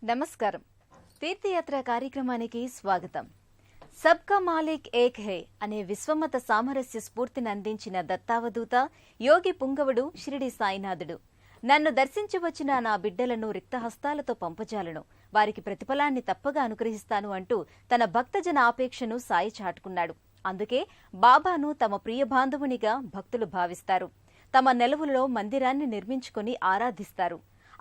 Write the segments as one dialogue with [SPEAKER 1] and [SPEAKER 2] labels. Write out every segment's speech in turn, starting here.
[SPEAKER 1] నమస్కారం. తీర్థయాత్ర కార్యక్రమానికి స్వాగతం. సబ్కా మాలిక్ ఏక్ హై అనే విశ్వమత సామరస్య స్ఫూర్తిని అందించిన దత్తావధూత యోగి పుంగవుడు షిరిడి సాయినాథుడు. నన్ను దర్శించవచ్చిన నా బిడ్డలను రిక్తహస్తాలతో పంపజాలను, వారికి ప్రతిఫలాన్ని తప్పగా అనుగ్రహిస్తాను అంటూ తన భక్తజన ఆపేక్షను సాయి చాటుకున్నాడు. అందుకే బాబాను తమ ప్రియ బాంధవునిగా భక్తులు భావిస్తారు. తమ నెలవులలో మందిరాన్ని నిర్మించుకుని ఆరాధిస్తారు.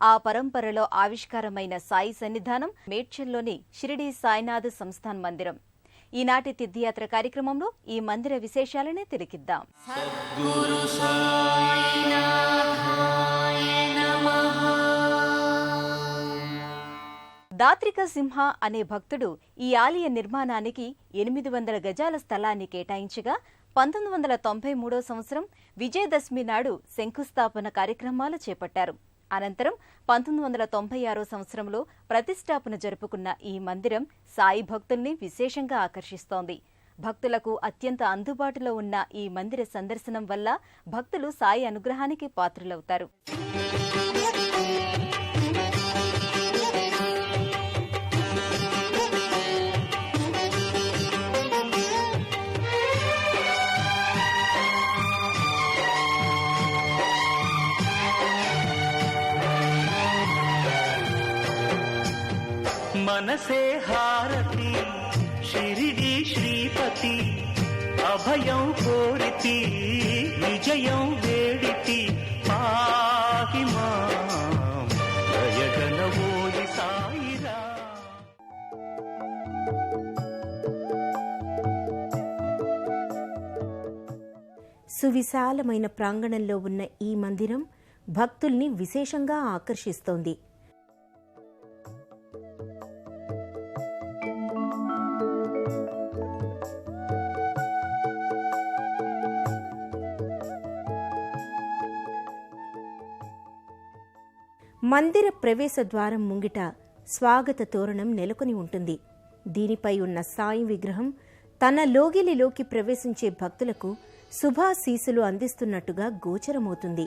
[SPEAKER 1] ఆ పరంపరలో ఆవిష్కారమైన సాయి సన్నిధానం మేడ్చల్లోని షిరిడి సాయినాథ్ సంస్థాన్ మందిరం. ఈనాటి తీర్థయాత్ర కార్యక్రమంలో ఈ మందిర విశేషాలనే తిలకిద్దాం. దాత్రిక సింహ అనే భక్తుడు ఈ ఆలయ నిర్మాణానికి 800 గజాల స్థలాన్ని కేటాయించగా 1993 సంవత్సరం విజయదశమి నాడు శంకుస్థాపన కార్యక్రమాలు చేపట్టారు. అనంతరం 1996 సంవత్సరంలో ప్రతిష్టాపన జరుపుకున్న ఈ మందిరం సాయి భక్తుల్ని విశేషంగా ఆకర్షిస్తోంది. భక్తులకు అత్యంత అందుబాటులో ఉన్న ఈ మందిర సందర్శనం వల్ల భక్తులు సాయి అనుగ్రహానికి పాత్రులవుతారు.
[SPEAKER 2] మనసే హారతి షిరిడి శ్రీపతి, అభయం కోరితి విజయం వేడితి, పాహి మాం దయగనవోయి సాయిరా.
[SPEAKER 3] సువిశాలమైన ప్రాంగణంలో ఉన్న ఈ మందిరం భక్తుల్ని విశేషంగా ఆకర్షిస్తోంది. మందిర ప్రవేశ ద్వారం ముంగిట స్వాగత తోరణం నెలకొని ఉంటుంది. దీనిపై ఉన్న సాయి విగ్రహం తన లోగిలిలోకి ప్రవేశించే భక్తులకు శుభాశీసులు అందిస్తున్నట్టుగా గోచరమవుతుంది.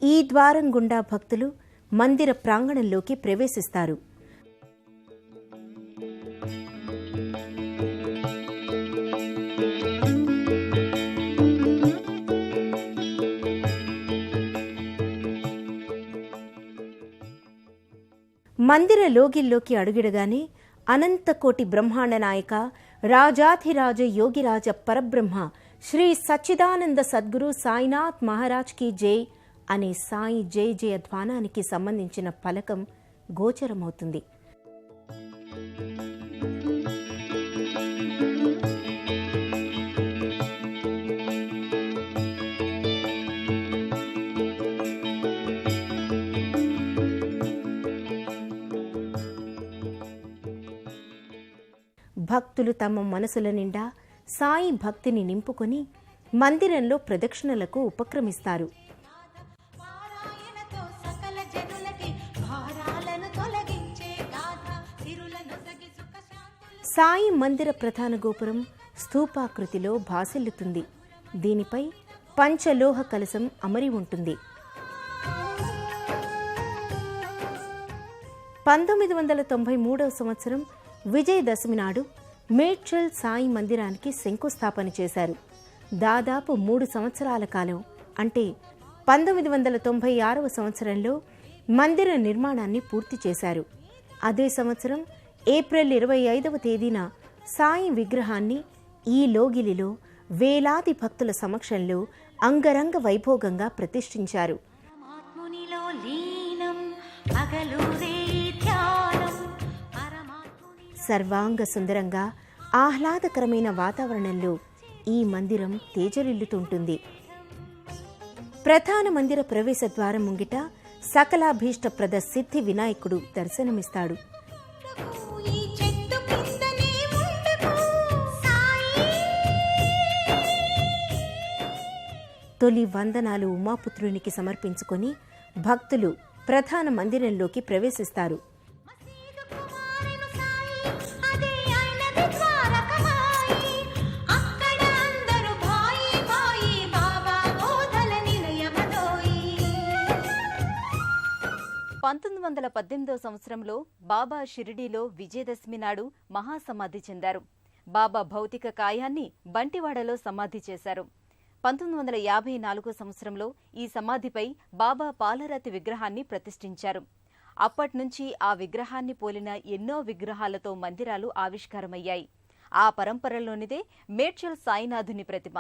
[SPEAKER 3] ఈ ద్వారం గుండా భక్తులు మందిర ప్రాంగణంలోకి ప్రవేశిస్తారు. మందిర లోగిల్లోకి అడుగిడగానే అనంతకోటి బ్రహ్మాండ నాయక రాజాధిరాజ యోగిరాజ పరబ్రహ్మ శ్రీ సచ్చిదానంద సద్గురు సాయినాథ్ మహారాజ్ కి జై అనే సాయి జై జయ ధ్వానానికి సంబంధించిన ఫలకం గోచరమవుతుంది. భక్తులు తమ మనసుల నిండా సాయి భక్తిని నింపుకొని మందిరంలో ప్రదక్షిణలకు ఉపక్రమిస్తారు. సాయి మందిర ప్రధాన గోపురం స్థూపాకృతిలో భాసిల్లుతుంది. దీనిపై పంచలోహ కలశం అమరి ఉంటుంది. 1993 సంవత్సరం విజయదశమి నాడు మేడ్చల్ సాయి మందిరానికి శంకుస్థాపన చేశారు. దాదాపు 3 సంవత్సరాల కాలం అంటే 1996 సంవత్సరంలో మందిర నిర్మాణాన్ని పూర్తి చేశారు. అదే సంవత్సరం ఏప్రిల్ 25వ తేదీన సాయి విగ్రహాన్ని ఈ లోగిలిలో వేలాది భక్తుల సమక్షంలో అంగరంగ వైభోగంగా ప్రతిష్ఠించారు. సర్వాంగ సుందరంగా ఆహ్లాదకరమైన వాతావరణంలో ఈ మందిరం తేజరిల్లుతుంటుంది. ప్రధాన మందిర ప్రవేశ ద్వారం ముంగిట సకలాభీష్టప్రద సిద్ధి వినాయకుడు దర్శనమిస్తాడు. తొలి వందనాలు ఉమాపుత్రునికి సమర్పించుకొని భక్తులు ప్రధాన మందిరంలోకి ప్రవేశిస్తారు.
[SPEAKER 1] 1918 సంవత్సరంలో బాబా షిరిడీలో విజయదశమి నాడు మహాసమాధి చెందారు. బాబా భౌతిక కాయాన్ని బంటివాడలో సమాధి చేశారు. 1954 సంవత్సరంలో ఈ సమాధిపై బాబా పాలరాతి విగ్రహాన్ని ప్రతిష్ఠించారు. అప్పట్నుంచి ఆ విగ్రహాన్ని పోలిన ఎన్నో విగ్రహాలతో మందిరాలు ఆవిష్కారమయ్యాయి. ఆ పరంపరలోనిదే మేడ్చల్ సాయినాథుని ప్రతిమ.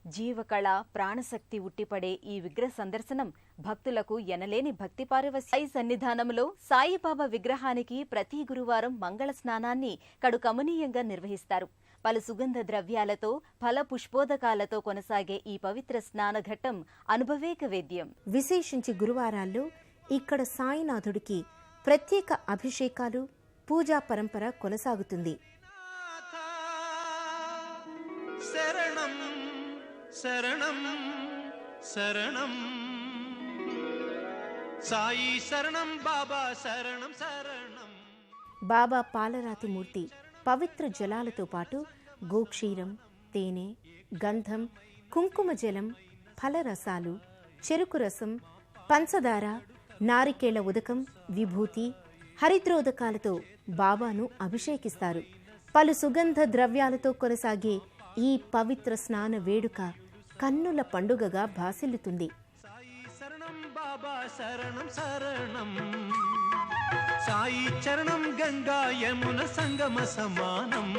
[SPEAKER 1] జీవకళ, ప్రాణశక్తి ఉట్టిపడే ఈ విగ్రహ సందర్శనం భక్తులకు ఎనలేని భక్తి పారవస్యం. సాయి సన్నిధానంలో సాయిబాబా విగ్రహానికి ప్రతి గురువారం మంగళ స్నానాన్ని కడు కమనీయంగా నిర్వహిస్తారు. పలు సుగంధ ద్రవ్యాలతో, ఫల పుష్పోదకాలతో కొనసాగే ఈ పవిత్ర స్నానఘట్టం అనుభవేక వేద్యం.
[SPEAKER 3] విశేషించి గురువారాల్లో ఇక్కడ సాయినాథుడికి ప్రత్యేక అభిషేకాలు, పూజా పరంపర కొనసాగుతుంది.
[SPEAKER 2] శరణం శరణం శరణం సాయి శరణం బాబా శరణం శరణం.
[SPEAKER 3] బాబా పాలరాతి మూర్తి పవిత్ర జలాలతో పాటు గోక్షీరం, తేనె, గంధం, కుంకుమ జలం, ఫలరసాలు, చెరుకు రసం, పంచదార, నారికేళ్ల ఉదకం, విభూతి, హరిద్రోదకాలతో బాబాను అభిషేకిస్తారు. పలు సుగంధ ద్రవ్యాలతో కొనసాగే ఈ పవిత్ర స్నాన వేడుక కన్నుల పండుగగా భాసిల్లుతుంది.
[SPEAKER 2] సాయి శరణం బాబా శరణం శరణం సాయి చరణం గంగా యమున సంగమ సమానం.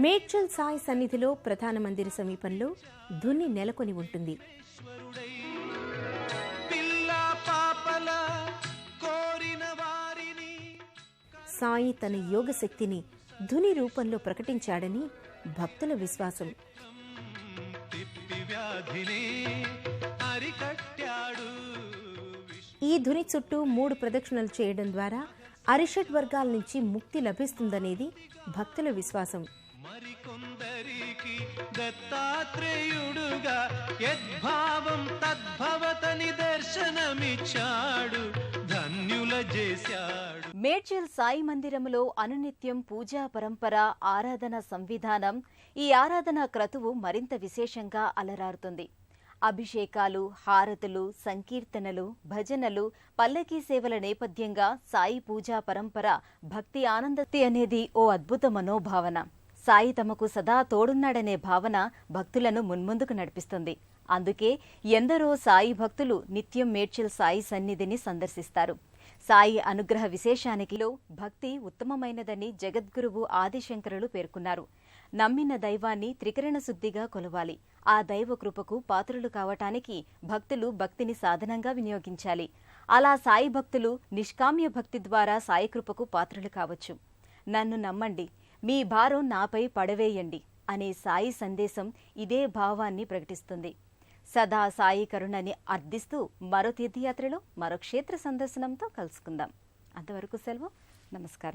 [SPEAKER 3] మేడ్చల్ సాయి సన్నిధిలో ప్రధాన మందిర సమీపంలో ధుని నెలకొని ఉంటుంది. సాయి తన యోగ శక్తిని ధుని రూపంలో ప్రకటించాడని భక్తుల విశ్వాసం. ఈ ధుని చుట్టూ 3 ప్రదక్షిణలు చేయడం ద్వారా అరిషడ్ వర్గాల నుంచి ముక్తి లభిస్తుందనేది భక్తుల విశ్వాసం.
[SPEAKER 2] మరికొందరికి దత్తాత్రేయుడుగా యద్భావం తద్భవతని దర్శనమిచ్చాడు, ధన్యుల చేశాడు.
[SPEAKER 1] మేడ్చల్ సాయి మందిరంలో అనునిత్యం పూజా పరంపర, ఆరాధన సంవిధానం, ఈ ఆరాధన క్రతువు మరింత విశేషంగా అలరారుతుంది. అభిషేకాలు, హారతులు, సంకీర్తనలు, భజనలు, పల్లకీ సేవల నేపథ్యంగా సాయి పూజా పరంపర భక్తి ఆనందతి అనేది ఓ అద్భుత మనోభావన. సాయి తమకు సదా తోడున్నాడనే భావన భక్తులను మున్ముందుకు నడిపిస్తుంది. అందుకే ఎందరో సాయి భక్తులు నిత్యం మేడ్చల్ సాయి సన్నిధిని సందర్శిస్తారు. సాయి అనుగ్రహ విశేషానికిలో భక్తి ఉత్తమమైనదని జగద్గురువు ఆదిశంకరులు పేర్కొన్నారు. నమ్మిన దైవాన్ని త్రికరణ శుద్ధిగా కొలవాలి. ఆ దైవ కృపకు పాత్రులు కావటానికి భక్తులు భక్తిని సాధనంగా వినియోగించాలి. అలా సాయి భక్తులు నిష్కామ్య భక్తి ద్వారా సాయి కృపకు పాత్రులు కావచ్చు. నన్ను నమ్మండి, మీ భారం నాపై పడవేయండి అనే సాయి సందేశం ఇదే భావాన్ని ప్రకటిస్తుంది. సదా సాయి కరుణని అర్థిస్తూ మరో తీర్థయాత్రలో మరో క్షేత్ర సందర్శనంతో కలుసుకుందాం. అంతవరకు సెలవు. నమస్కారం.